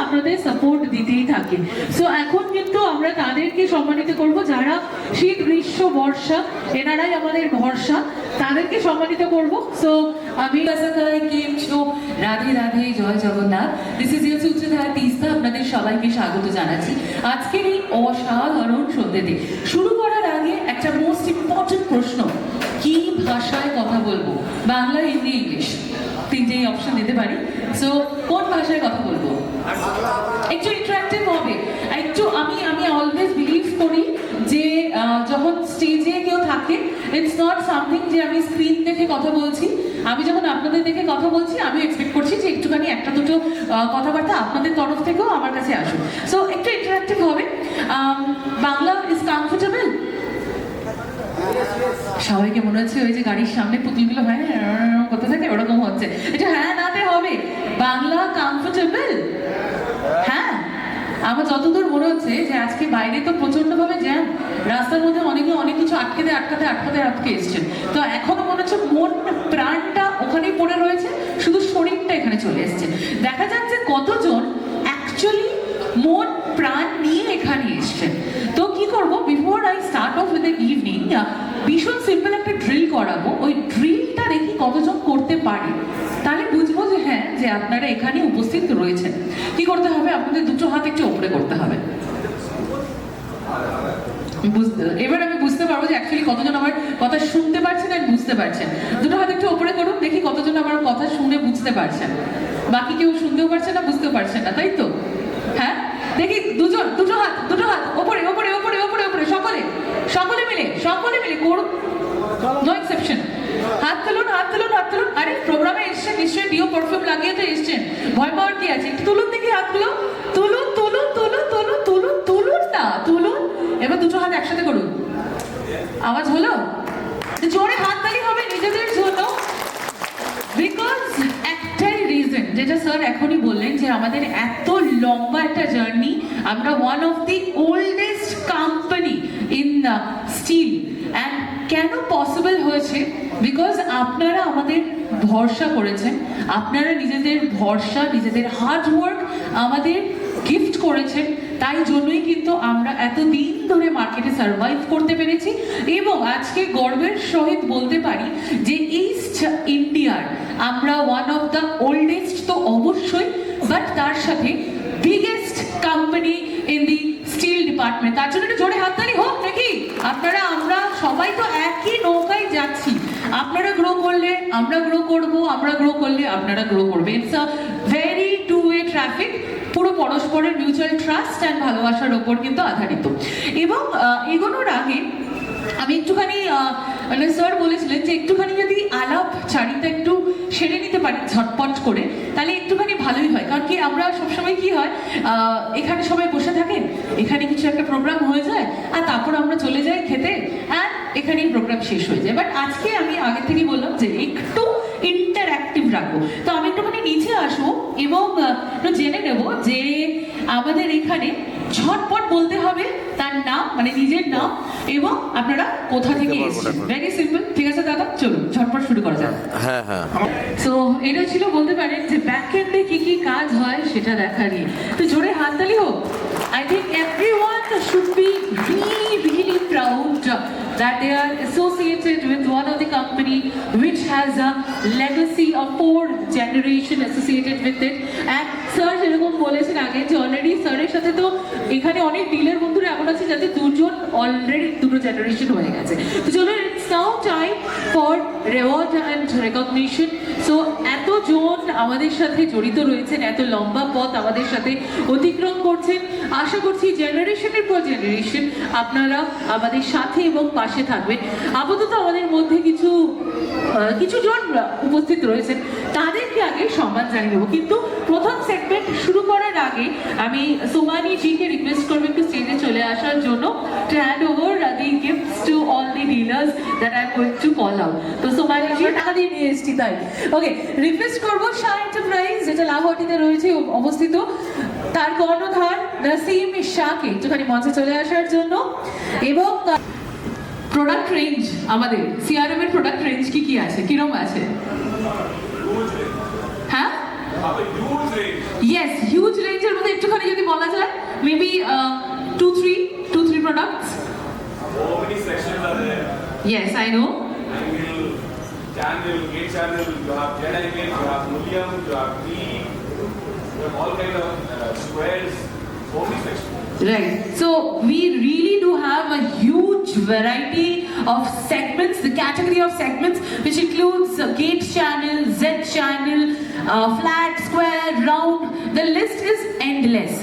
আপনাদের সাপোর্ট দিতেই থাকে। সো এখন কিন্তু আমরা তাদেরকে সম্মানিত করব যারা শীত গ্রীষ্ম বর্ষা এনারাই আমাদের ভরসা, তাদেরকে সম্মানিত করব। সো আমি রাধে রাধে, জয় জগন্নাথ। দিস ইজ ইয়োর সূত্রধার তিস্তা, আপনাদের সবাইকে স্বাগত জানাচ্ছি আজকের এই অসাধারণ সন্ধ্যেতে। শুরু করার আগে একটা মোস্ট ইম্পর্টেন্ট প্রশ্ন, কি ভাষায় কথা বলবো? বাংলা, হিন্দি, ইংলিশ, তিনটেই অপশন দিতে পারি। সো কোন ভাষায় কথা বলবো? একটু ইন্টারাক্টিভ হবে, একটু আমি অলওয়েজ বিলিভ করি যে যখন স্টেজে কেউ থাকে ইটস নট সামথিং যে আমি স্ক্রিন দেখে কথা বলছি। আমি যখন আপনাদের দেখে কথা বলছি আমি এক্সপেক্ট করছি যে একটুখানি একটা দুটো কথাবার্তা আপনাদের তরফ থেকেও আমার কাছে আসুক। সো একটু ইন্টারাক্টিভ হবে। Bangla is comfortable? সবাইকে মনে হচ্ছে ওই যে গাড়ির সামনে পুতুলগুলো হয় করতে থাকে ওরকম হচ্ছে। এটা হ্যাঁ নাতে হবে। বাংলা কমফোর্টেবল? হ্যাঁ। আমার যতদূর মনে হচ্ছে যে আজকে বাইরে তো প্রচন্ড ভাবে জ্যাম, রাস্তার মধ্যে অনেক কিছু আটকে এসছেন। তো এখনো মনে হচ্ছে মন প্রাণটা ওখানেই পড়ে রয়েছে, শুধু শরীরটা এখানে চলে এসছে। দেখা যাচ্ছে কতজন অ্যাকচুয়ালি মন প্রাণ নিয়ে এখানে এসছেন। তো কি করবো, before I start of with the evening ভীষণ সিম্পল একটা ড্রিল করাবো। ওই ড্রিলটা দেখি কতজন করতে পারে, তাহলে বুঝবো যে হ্যাঁ যে আপনারা এখানে উপস্থিত রয়েছেন। কি করতে হবে? আপনাদের দুটো হাত একটু উপরে করতে হবে। এবার আমি বুঝতে পারবো যে অ্যাকচুয়ালি কতজন আমার কথা শুনতে পারছেন আর বুঝতে পারছেন। দুটো হাত একটু উপরে করুন, দেখি কতজন আমার কথা শুনে বুঝতে পারছেন। বাকি কেউ শুনতেও পারছেন না, বুঝতেও পারছেন না, তাই তো? হ্যাঁ, দেখি দুটো হাত ওপরে ওপরে ওপরে ওপরে ওপরে, সকলে মিলে করুন, নো এক্সেপশন। হাত তুলুন। আরে প্রোগ্রামে এসছেন নিশ্চয়ই ডিও পারফিউম লাগিয়ে তো এসছেন, ভয় পাওয়ার কি আছে? একটু তুলুন দেখি হাতগুলো, তুলুন না, তুলুন। এবার দুটো হাত একসাথে করুন। আওয়াজ হলো? জোরে হাততালি হবে নিজেদের জন্য। বিকজ একটাই রিজন, যেটা স্যার এখনই বললেন, যে আমাদের এত লম্বা একটা জার্নি, আমরা one of the oldest company in steel. And কেন পসিবল হয়েছে? বিকজ আপনারা আমাদের ভরসা করেছেন, আপনারা নিজেদের ভরসা, নিজেদের হার্ডওয়ার্ক আমাদের গিফট করেছেন। তাই জন্যই কিন্তু আমরা এতদিন ধরে মার্কেটে সার্ভাইভ করতে পেরেছি। এবং আজকে গর্বের সহিত বলতে পারি যে ইস্ট ইন্ডিয়ার আমরা ওয়ান অফ দ্য ওল্ডেস্ট তো অবশ্যই, বাট তার সাথে biggest company in the steel department. তার জন্য একটু জোরে হাততালি হোক নাকি? আমরা সবাই তো একই নৌকায় যাচ্ছি। আপনারা গ্রো করলে আমরা গ্রো করব, আমরা গ্রো করলে আপনারা গ্রো করবে। It's a very two way traffic, পুরো পরস্পরের মিউচুয়াল ট্রাস্ট অ্যান্ড ভালোবাসার ওপর কিন্তু আধারিত। এবং এগোনোর আগে আমি একটুখানি মানে স্যার বলেছিলেন যে একটুখানি যদি আলাপ চারিতা একটু সেরে নিতে পারি ঝটপট করে, তাহলে একটুখানি ভালোই হয়। কারণ কি আমরা সবসময় কি হয়, এখানে সবাই বসে থাকেন, এখানে কিছু একটা প্রোগ্রাম হয়ে যায় আর তারপর আমরা চলে যাই খেতে, আর এখানেই প্রোগ্রাম শেষ হয়ে যায়। বাট আজকে আমি আগে থেকেই বললাম যে একটু ইন্টারঅ্যাক্টিভ রাখবো। তো আমি একটুখানি নিচে আসবো এবং একটু জেনে নেব যে আমাদের এখানে ঝটপট বলতে হবে তার নাম, মানে নিজের নাম, এবং আপনারা কোথা থেকে এসেছেন। ভেরি সিম্পল, ঠিক আছে দাদা? চলুন ঝটপট শুরু করা যাক। হ্যাঁ। সো এটা ছিল বলতে পারেন যে ব্যাক এন্ডে কি কাজ হয় সেটা দেখারই। তো জোরে হাততালি হোক। I think everyone should be really proud that they are associated with one of the company which has a legacy of 4 generation associated with it. And sir যেরকম বলেছেন আগে যে অলরেডি স্যারের সাথে তো এখানে অনেক ডিলের বন্ধুরা এমন আছে যাতে দুজন অলরেডি দুটো জেনারেশন হয়ে গেছে। তো চলো, it's now time for reward and recognition. So এতজন আমাদের সাথে জড়িত রয়েছেন, এত লম্বা পথ আমাদের সাথে অতিক্রম করছেন। আশা করছি জেনারেশনের পর জেনারেশন আপনারা আমাদের সাথে এবং পাশে থাকবেন। আপাতত আমাদের মধ্যে কিছু জন উপস্থিত রয়েছেন, তাদেরকে আগে সম্মান জানিয়ে দেবো। কিন্তু প্রথম সেগমেন্ট শুরু করার আগে আমি সোমানি জিকে রিকোয়েস্ট করবো একটু স্টেজে চলে আসার জন্য, to hand over the gifts to all the dealers that I am going to call out. তো সোমানি জি টাকা দিয়ে নিয়ে এসছি তাই। ওকে, রিকোয়েস্ট করবো শাহ এন্টারপ্রাইজ, যেটা লাহোয়াটিতে রয়েছে অবস্থিত, তার কর্ণধার নাসিম শাহকে একটুখানি মঞ্চে চলে আসার জন্য। এবং প্রোডাক্ট রেঞ্জ, আমাদের সিআরএম এর প্রোডাক্ট রেঞ্জ কি আছে, কিরকম আছে? হ্যাঁ, ইয়েস, হিউজ রেঞ্জের মধ্যে একটুখানি যদি বলা যায় maybe 2-3 products. So many sections are there. Yes, I know. Angle, channel, gate channel, you have jet angles, you have mullum, you have tree, you have all kind of squares, so many sections. Right. So we really do have a huge variety of segments, the category of segments, which includes gate channel, Z channel, flat, square, round. The list is endless.